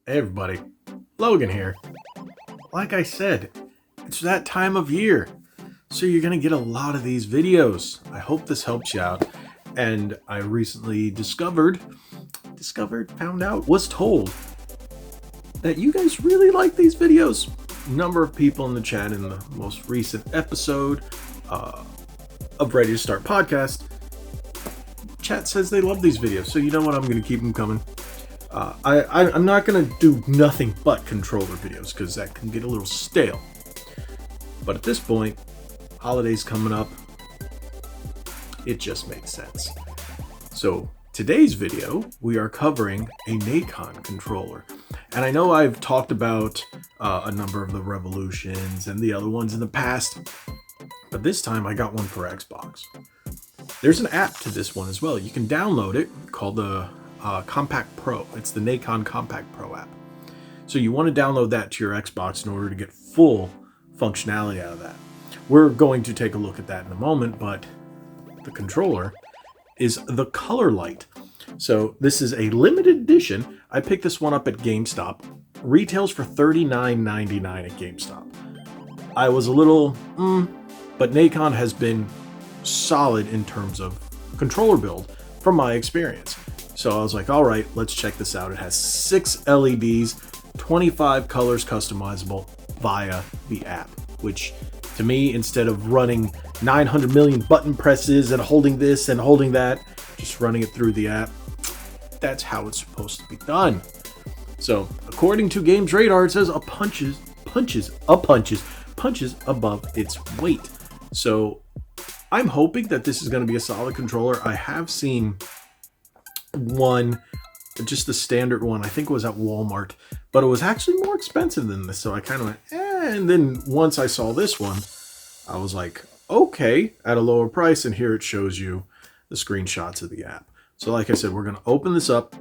Hey everybody, Logan here. Like I said, it's that time of year, so you're gonna get a lot of these videos. I hope this helps you out. And I recently found out, was told that you guys really like these videos. A number of people in the chat in the most recent episode of Ready to Start podcast, chat says they love these videos. So you know what? I'm gonna keep them coming. I'm not going to do nothing but controller videos because that can get a little stale. But at this point, holidays coming up, it just makes sense. So today's video, we are covering a Nacon controller. And I know I've talked about a number of the Revolutions and the other ones in the past, but this time I got one for Xbox. There's an app to this one as well. You can download it called the Compact Pro. It's the Nacon Compact Pro app. So you want to download that to your Xbox in order to get full functionality out of that. We're going to take a look at that in a moment, but the controller is the Colorlight. So this is a limited edition. I picked this one up at GameStop. Retails for $39.99 at GameStop. I was a little, but Nacon has been solid in terms of controller build from my experience. So I was like, all right, let's check this out. It has 6 LEDs, 25 colors customizable via the app, which to me, instead of running 900 million button presses and holding this and holding that, just running it through the app, that's how it's supposed to be done. So according to Games Radar, it says punches above its weight. So I'm hoping that this is going to be a solid controller. I have seen one, just the standard one, I think it was at Walmart, but it was actually more expensive than this. So I kind of went, and then once I saw this one, I was like, okay, at a lower price. And here it shows you the screenshots of the app. So like I said, we're going to open this up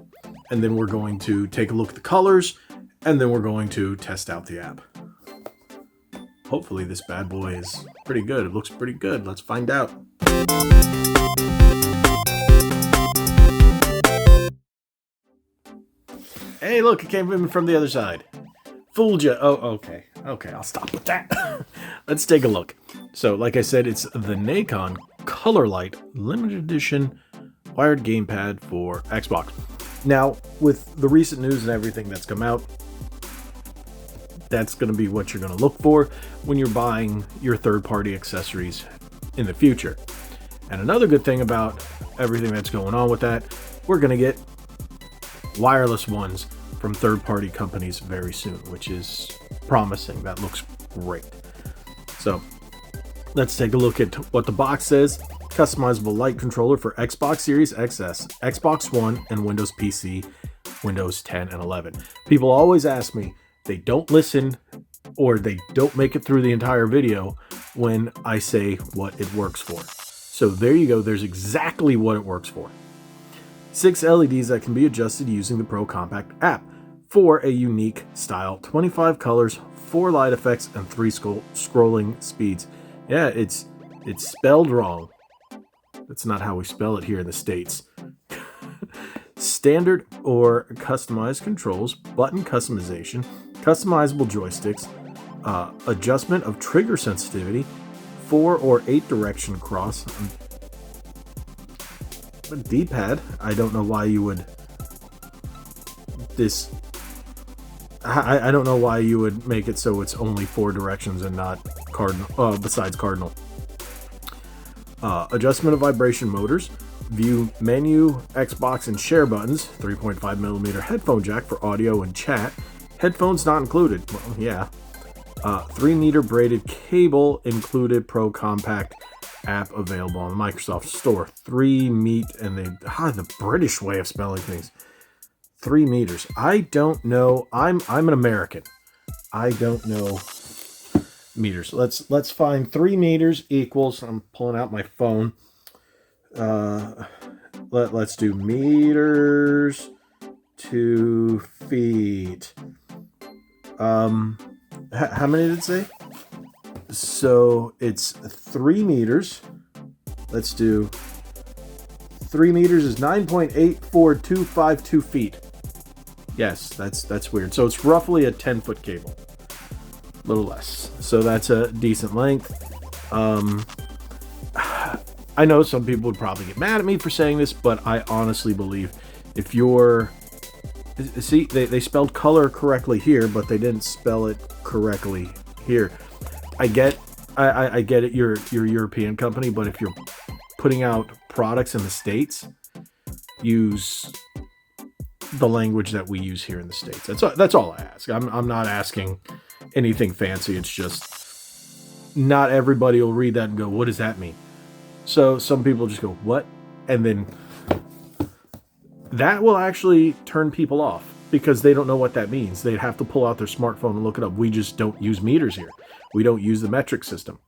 and then we're going to take a look at the colors and then we're going to test out the app. Hopefully this bad boy is pretty good. It looks pretty good. Let's find out. Hey, look, it came in from the other side. Fooled you. Oh, okay. Okay, I'll stop with that. Let's take a look. So, like I said, it's the Nacon Colorlight Limited Edition wired gamepad for Xbox. Now, with the recent news and everything that's come out, that's going to be what you're going to look for when you're buying your third-party accessories in the future. And another good thing about everything that's going on with that, we're going to get wireless ones from third-party companies very soon, which is promising. That looks great. So let's take a look at what the box says. Customizable light controller for Xbox Series XS, Xbox One, and Windows PC, Windows 10 and 11. People always ask me, they don't listen or they don't make it through the entire video when I say what it works for. So there you go. There's exactly what it works for. 6 LEDs that can be adjusted using the Pro Compact app for a unique style. 25 colors, 4 light effects, and 3 scrolling speeds. Yeah, it's spelled wrong. That's not how we spell it here in the States. Standard or customized controls, button customization, customizable joysticks, adjustment of trigger sensitivity, 4 or 8 direction cross, a D-pad. I don't know why you would I don't know why you would make it so it's only 4 directions and not cardinal, besides cardinal. Adjustment of vibration motors, view menu, Xbox and share buttons, 3.5mm headphone jack for audio and chat, headphones not included. Well, yeah. 3-meter braided cable included. Pro Compact app available on the Microsoft Store. 3 meet, and the British way of spelling things. 3 meters. I don't know. I'm an American. I don't know meters. Let's find 3 meters equals. I'm pulling out my phone. Let's do meters to feet. How many did it say? So it's 3 meters. Let's do 3 meters is 9.84252 feet. Yes, that's weird. So it's roughly a 10-foot cable, a little less. So that's a decent length. I know some people would probably get mad at me for saying this, but I honestly believe if you're... See, they spelled color correctly here, but they didn't spell it correctly here. I get it, you're a European company, but if you're putting out products in the States, use the language that we use here in the States. That's all I ask. I'm not asking anything fancy. It's just not everybody will read that and go, what does that mean? So some people just go, what? And then that will actually turn people off because they don't know what that means. They'd have to pull out their smartphone and look it up. We just don't use meters here. We don't use the metric system.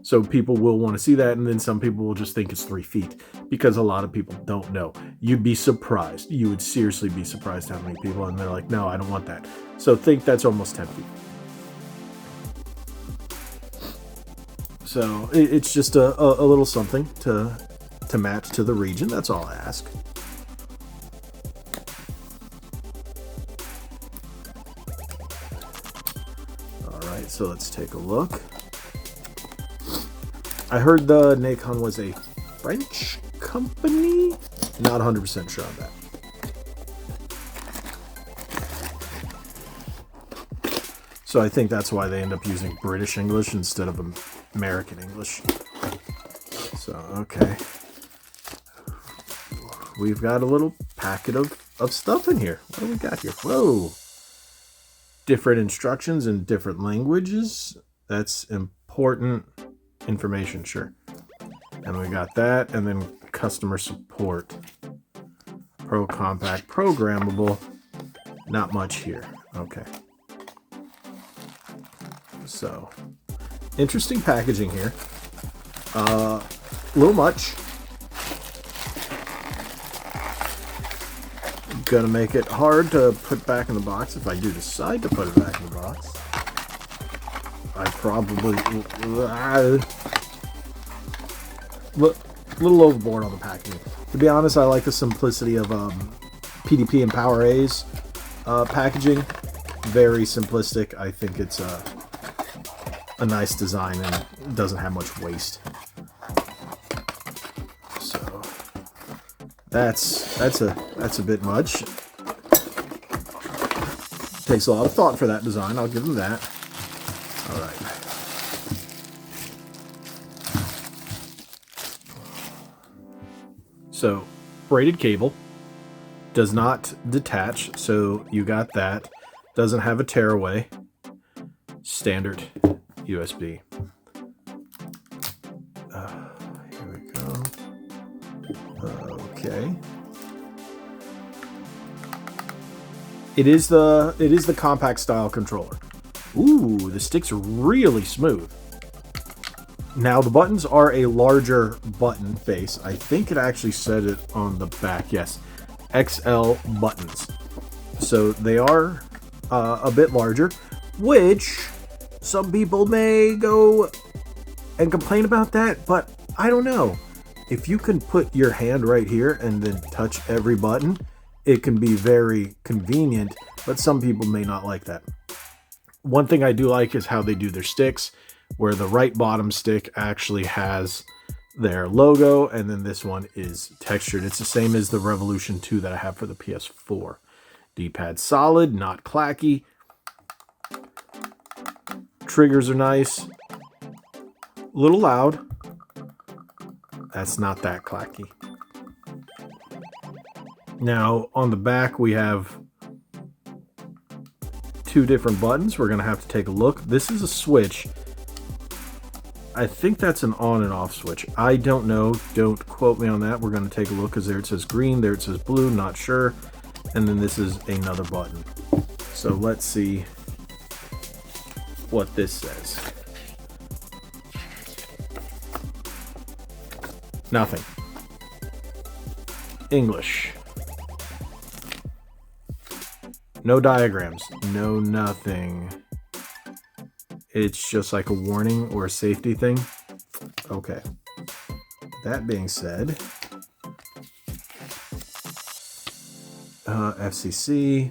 So people will want to see that, and then some people will just think it's 3 feet because a lot of people don't know. You'd be surprised. You would seriously be surprised how many people, and they're like, no, I don't want that. So think that's almost 10 feet. So it's just a little something to match to the region. That's all I ask. All right, so let's take a look. I heard the Nacon was a French company. Not 100% sure on that. So I think that's why they end up using British English instead of American English. So, okay. We've got a little packet of stuff in here. What do we got here? Whoa. Different instructions in different languages. That's important information, sure. And we got that, and then customer support. Pro compact, programmable. Not much here. Okay. So, interesting packaging here. A little much. Gonna make it hard to put back in the box if I do decide to put it back in the box. I probably a little overboard on the packaging. To be honest, I like the simplicity of PDP and Power A's packaging. Very simplistic. I think it's a nice design and doesn't have much waste. So that's a bit much. Takes a lot of thought for that design. I'll give them that. All right. So, braided cable does not detach, so you got that. Doesn't have a tearaway. Standard USB. Here we go. Okay. It is the compact style controller. Ooh, the stick's really smooth. Now the buttons are a larger button face. I think it actually said it on the back. Yes, XL buttons. So they are a bit larger, which some people may go and complain about that, but I don't know. If you can put your hand right here and then touch every button, it can be very convenient, but some people may not like that. One thing I do like is how they do their sticks, where the right bottom stick actually has their logo, and then this one is textured. It's the same as the Revolution 2 that I have for the PS4. D-pad solid, not clacky. Triggers are nice. A little loud. That's not that clacky. Now, on the back, we have 2 different buttons. We're going to have to take a look. This is a switch. I think that's an on and off switch. I don't know. Don't quote me on that. We're going to take a look because there it says green, there it says blue, not sure. And then this is another button. So let's see what this says. Nothing. English. No diagrams. No nothing. It's just like a warning or a safety thing. Okay. That being said, FCC,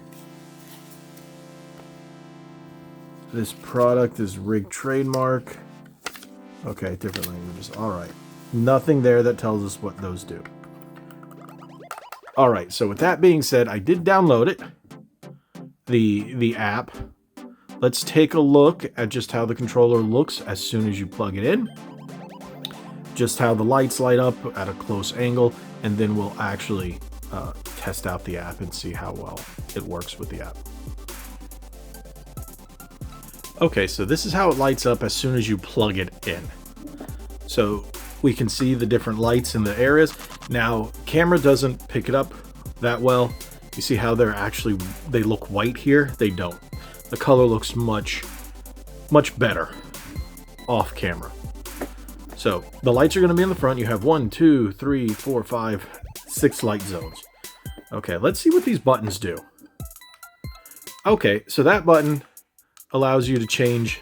This product is rig trademark. Okay, different languages. All right. Nothing there that tells us what those do. All right, so with that being said, I did download it, the app. Let's take a look at just how the controller looks as soon as you plug it in. Just how the lights light up at a close angle, and then we'll actually test out the app and see how well it works with the app. Okay, so this is how it lights up as soon as you plug it in. So we can see the different lights in the areas. Now, camera doesn't pick it up that well. You see how they look white here? They don't. The color looks much better off camera. So the lights are going to be in the front. You have 1, 2, 3, 4, 5, 6 light zones. Okay, let's see what these buttons do. Okay, so that button allows you to change.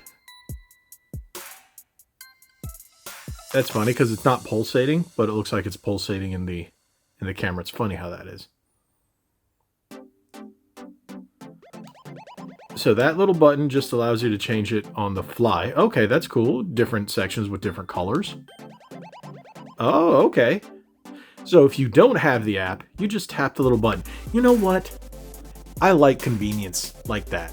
That's funny because it's not pulsating, but it looks like it's pulsating in the camera. It's funny how that is. So that little button just allows you to change it on the fly. Okay, that's cool. Different sections with different colors. Oh, okay. So if you don't have the app, you just tap the little button. You know what? I like convenience like that.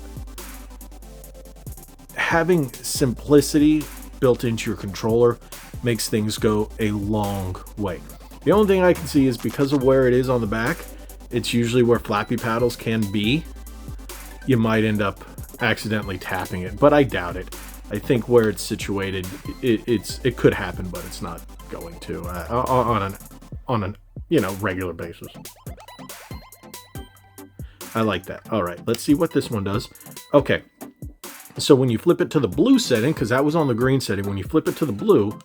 Having simplicity built into your controller makes things go a long way. The only thing I can see is because of where it is on the back, it's usually where flappy paddles can be. You might end up accidentally tapping it, but I doubt it. I think where it's situated, it could happen, but it's not going to on an regular basis. I like that. All right, let's see what this one does. Okay, so when you flip it to the blue setting, because that was on the green setting, when you flip it to the blue,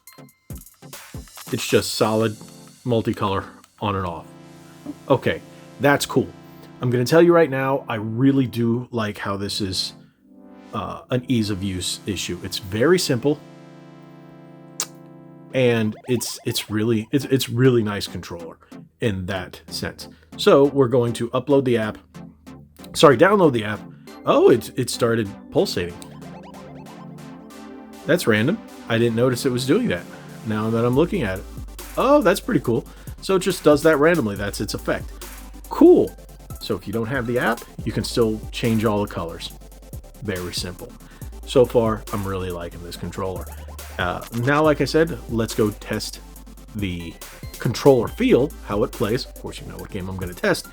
it's just solid multicolor on and off. Okay, that's cool. I'm going to tell you right now, I really do like how this is an ease of use issue. It's very simple, and it's really nice controller in that sense. So we're going to download the app. Oh, it started pulsating. That's random. I didn't notice it was doing that. Now that I'm looking at it. Oh, that's pretty cool. So it just does that randomly. That's its effect. Cool. So if you don't have the app, you can still change all the colors. Very simple. So far, I'm really liking this controller. Now, like I said, let's go test the controller feel, how it plays. Of course, you know what game I'm going to test.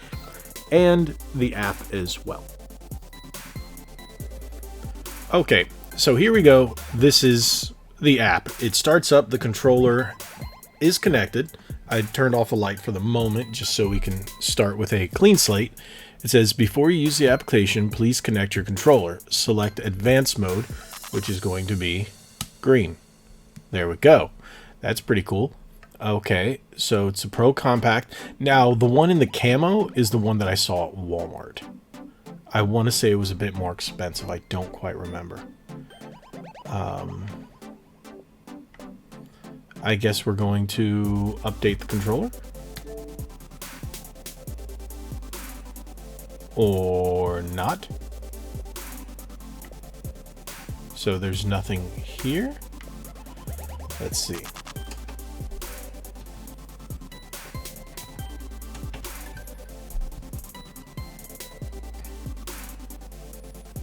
And the app as well. Okay, so here we go. This is the app. It starts up, the controller is connected. I turned off a light for the moment just so we can start with a clean slate. It says, before you use the application, please connect your controller. Select advanced mode, which is going to be green. There we go. That's pretty cool. Okay, so it's a Pro Compact. Now, the one in the camo is the one that I saw at Walmart. I want to say it was a bit more expensive. I don't quite remember. I guess we're going to update the controller. Or not. So there's nothing here. Let's see.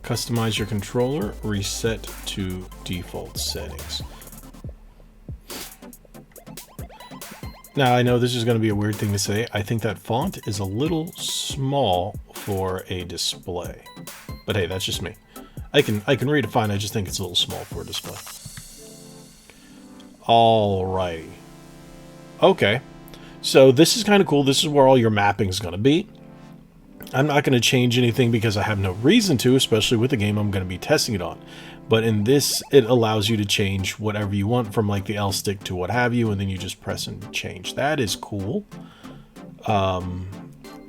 Customize your controller, reset to default settings. Now, I know this is going to be a weird thing to say. I think that font is a little small for a display. But hey, that's just me. I can read it fine. I just think it's a little small for a display. Alrighty. Okay. So this is kind of cool. This is where all your mapping is going to be. I'm not going to change anything because I have no reason to, especially with the game I'm going to be testing it on. But in this, it allows you to change whatever you want from like the L stick to what have you, and then you just press and change. That is cool.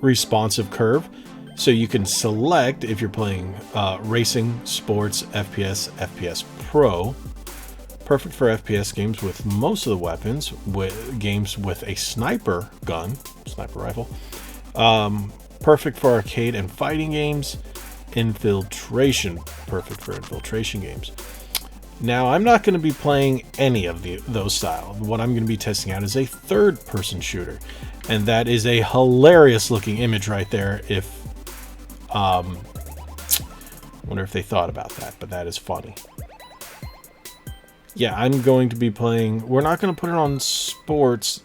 Responsive curve. So you can select if you're playing racing, sports, FPS, FPS Pro. Perfect for FPS games with most of the weapons, with games with a sniper gun, sniper rifle. Perfect for arcade and fighting games. infiltration, perfect for infiltration games. Now, I'm not going to be playing any of those style. What I'm going to be testing out is a third-person shooter, and that is a hilarious-looking image right there. If wonder if they thought about that, but that is funny. Yeah, I'm going to be playing. We're not going to put it on sports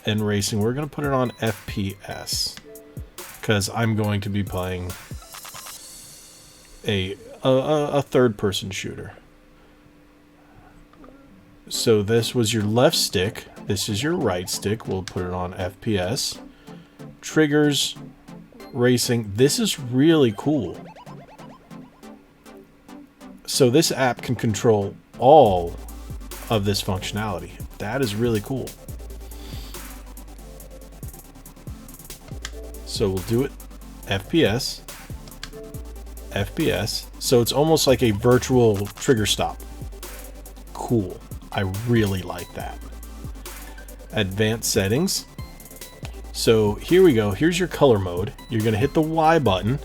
and racing. We're going to put it on FPS because I'm going to be playing a third-person shooter. So this was your left stick. This is your right stick. We'll put it on FPS. Triggers, racing. This is really cool. So this app can control all of this functionality. That is really cool. So we'll do it FPS. FPS. So it's almost like a virtual trigger stop. Cool. I really like that. Advanced settings. So here we go. Here's your color mode. You're going to hit the Y button.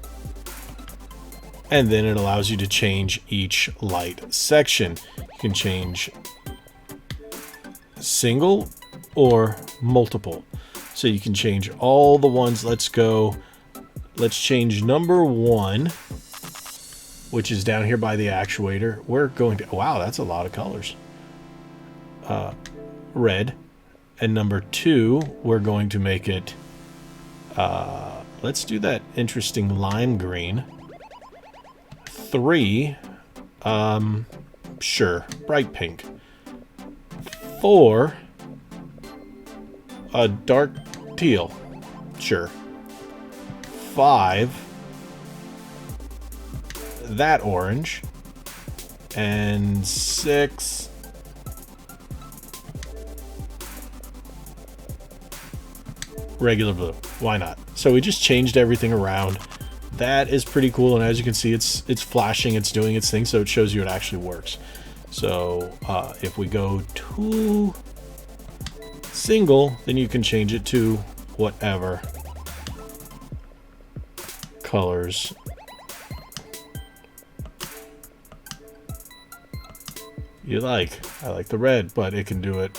And then it allows you to change each light section. You can change single or multiple. So you can change all the ones. Let's change number 1, which is down here by the actuator. We're going to, wow, that's a lot of colors. Red. And number 2, we're going to make it, let's do that interesting lime green. 3, sure, bright pink. 4, a dark teal, sure. 5, that orange. And 6, regular blue. Why not? So we just changed everything around. That is pretty cool, and as you can see, it's flashing, it's doing its thing, so it shows you it actually works. So if we go to single, then you can change it to whatever colors you like. I like the red, but it can do it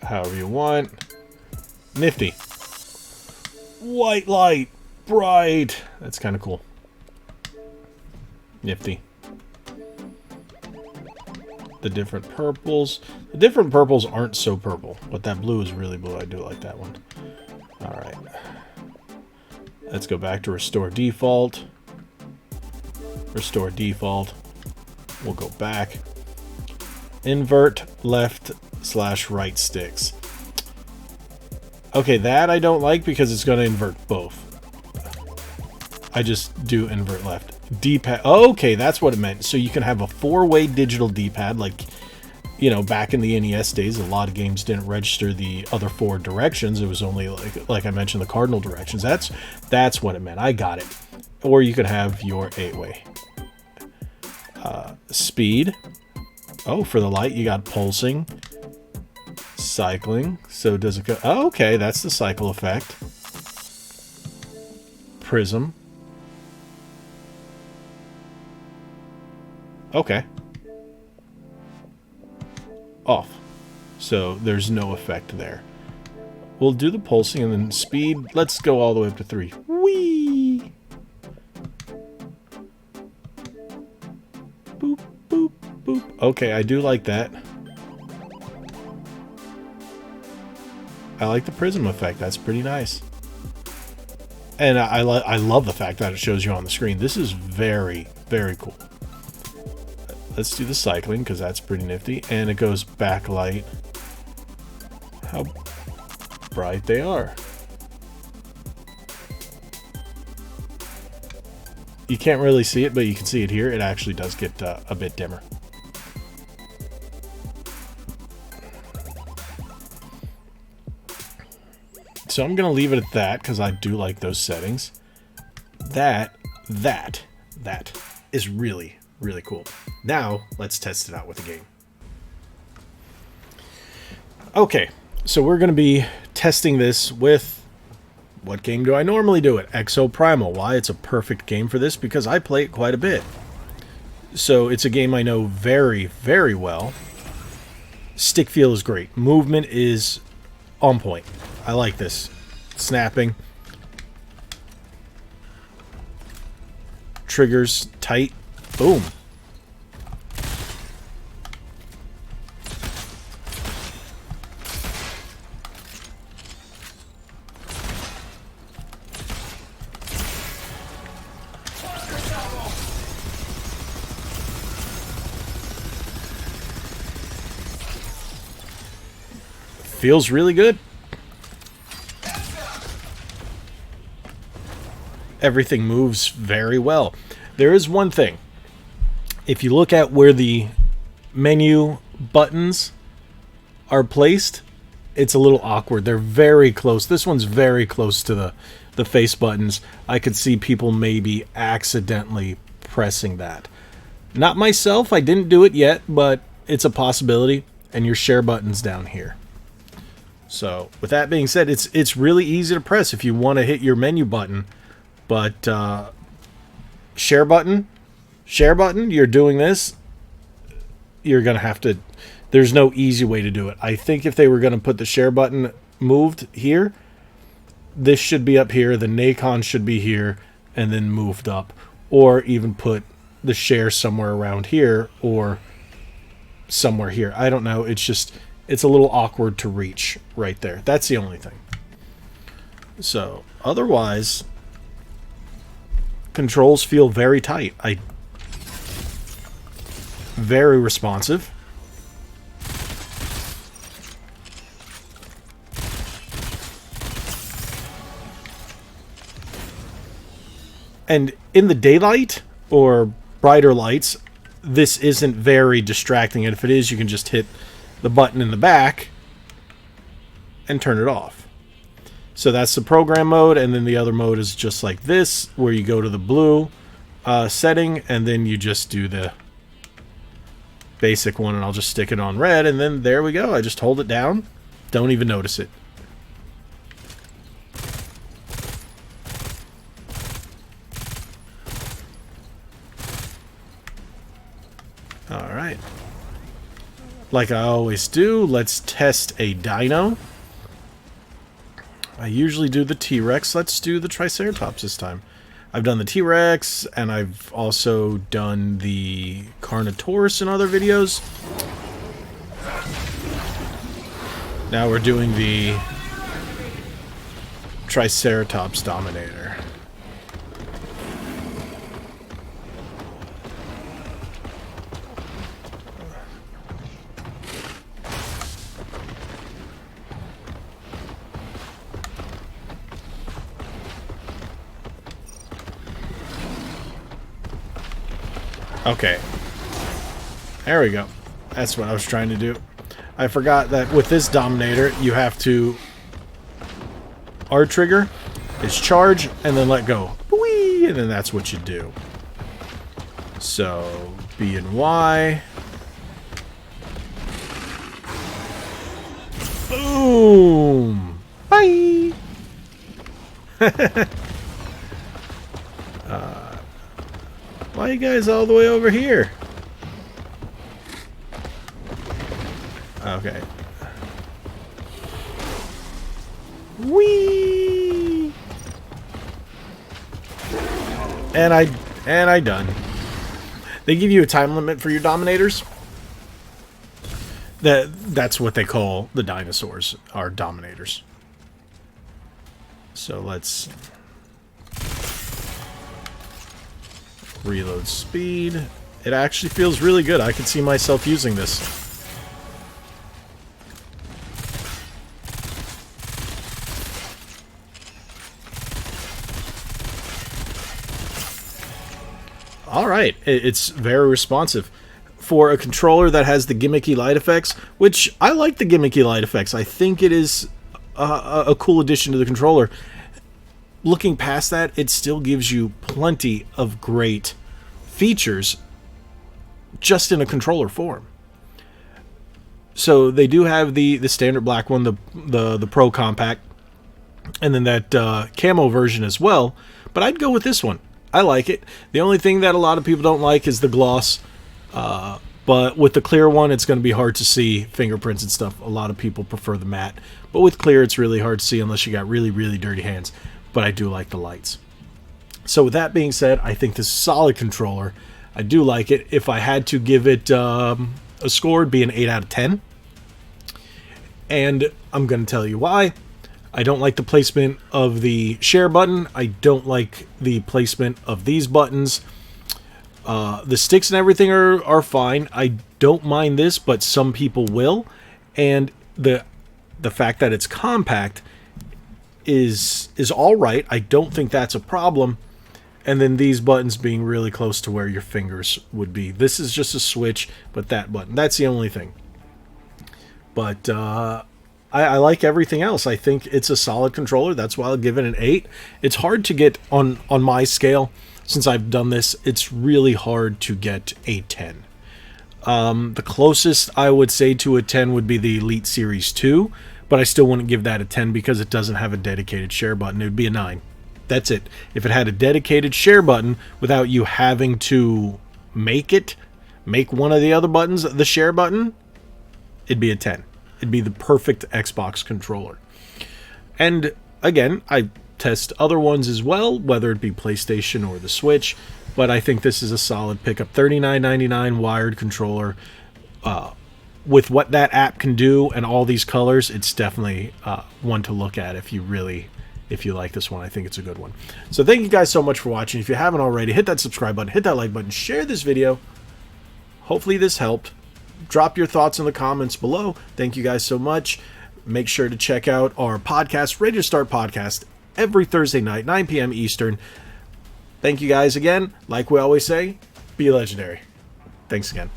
however you want. Nifty. White light. Bright. That's kind of cool. Nifty. The different purples. The different purples aren't so purple, but that blue is really blue. I do like that one. All right. Let's go back to restore default. Restore default. We'll go back. Invert left/right sticks. Okay, that I don't like because it's going to invert both. I just do invert left. D-pad. Oh, okay, that's what it meant. So you can have a 4-way digital D-pad, like, you know, back in the NES days, a lot of games didn't register the other 4 directions. It was only, like I mentioned, the cardinal directions. That's what it meant. I got it. Or you could have your 8-way. Speed. Oh, for the light, you got pulsing. Cycling. So does it go? Oh, okay, that's the cycle effect. Prism. Okay. Off. So there's no effect there. We'll do the pulsing and then speed. Let's go all the way up to 3. Whee! Boop, boop, boop. Okay, I do like that. I like the prism effect. That's pretty nice. And I love the fact that it shows you on the screen. This is very, very cool. Let's do the cycling because that's pretty nifty. And it goes backlight. How bright they are. You can't really see it, but you can see it here. It actually does get a bit dimmer. So I'm going to leave it at that because I do like those settings. That is really, really cool. Now, let's test it out with a game. Okay, so we're going to be testing this with What game do I normally do it? Exo Primal. Why? It's a perfect game for this because I play it quite a bit. So it's a game I know very, very well. Stick feel is great. Movement is on point. I like this. Snapping. Triggers tight. Boom. Feels really good. Everything moves very well. There is one thing. If you look at where the menu buttons are placed, it's a little awkward. They're very close. This one's very close to the face buttons. I could see people maybe accidentally pressing that. Not myself. I didn't do it yet, but it's a possibility. And your share button's down here. So, with that being said, it's really easy to press if you want to hit your menu button. But, share button, you're doing this, you're going to have to, there's no easy way to do it. I think if they were going to put the share button moved here, this should be up here, the Nacon should be here, and then moved up. Or even put the share somewhere around here, or somewhere here. I don't know, it's just... it's a little awkward to reach right there. That's the only thing. So, otherwise, controls feel very tight. Very responsive. And in the daylight or brighter lights, this isn't very distracting. And if it is, you can just hit the button in the back and turn it off. So that's the program mode, and then the other mode is just like this, where you go to the blue setting, and then you just do the basic one, and I'll just stick it on red, and then there we go. I just hold it down, don't even notice it. Alright. Like I always do, let's test a dino. I usually do the T-Rex. Let's do the Triceratops this time. I've done the T-Rex, and I've also done the Carnotaurus in other videos. Now we're doing the Triceratops Dominator. Okay. There we go. That's what I was trying to do. I forgot that with this Dominator, you have to... R trigger is charge and then let go. Whee! And then that's what you do. So, B and Y. Boom! Bye! Why are you guys all the way over here? Okay. Whee! And I done. They give you a time limit for your Dominators. That's what they call the dinosaurs, are Dominators. So let's reload speed. It actually feels really good. I can see myself using this. Alright, it's very responsive. For a controller that has the gimmicky light effects, which I like the gimmicky light effects. I think it is a cool addition to the controller. Looking past that, it still gives you plenty of great features just in a controller form. So they do have the standard black one, the Pro Compact. and then that camo version as well. But I'd go with this one. I like it. The only thing that a lot of people don't like is the gloss. But with the clear one, it's going to be hard to see fingerprints and stuff. A lot of people prefer the matte. But with clear, it's really hard to see unless you got really, really dirty hands. But I do like the lights. So with that being said, I think this is a solid controller. I do like it. If I had to give it a score, it'd be an 8 out of 10. And I'm going to tell you why. I don't like the placement of the share button. I don't like the placement of these buttons. The sticks and everything are fine. I don't mind this, but some people will. And the fact that it's compact is all right. I don't think that's a problem. And then these buttons being really close to where your fingers would be. This is just a switch, but that button, that's the only thing. But I like everything else. I think it's a solid controller. That's why I'll give it an 8. It's hard to get on my scale. Since I've done this, it's really hard to get a 10. The closest I would say to a 10 would be the Elite Series 2, but I still wouldn't give that a 10 because it doesn't have a dedicated share button. It would be a 9. That's it. If it had a dedicated share button without you having to make one of the other buttons the share button, it'd be a 10. It'd be the perfect Xbox controller. And again, I test other ones as well, whether it be PlayStation or the Switch, but I think this is a solid pickup. $39.99 wired controller. With what that app can do and all these colors, it's definitely one to look at if you like this one. I think it's a good one. So thank you guys so much for watching. If you haven't already, hit that subscribe button, hit that like button, share this video. Hopefully this helped. Drop your thoughts in the comments below. Thank you guys so much. Make sure to check out our podcast, Ready to Start Podcast, every Thursday night, 9 p.m. Eastern. Thank you guys again. Like we always say, be legendary. Thanks again.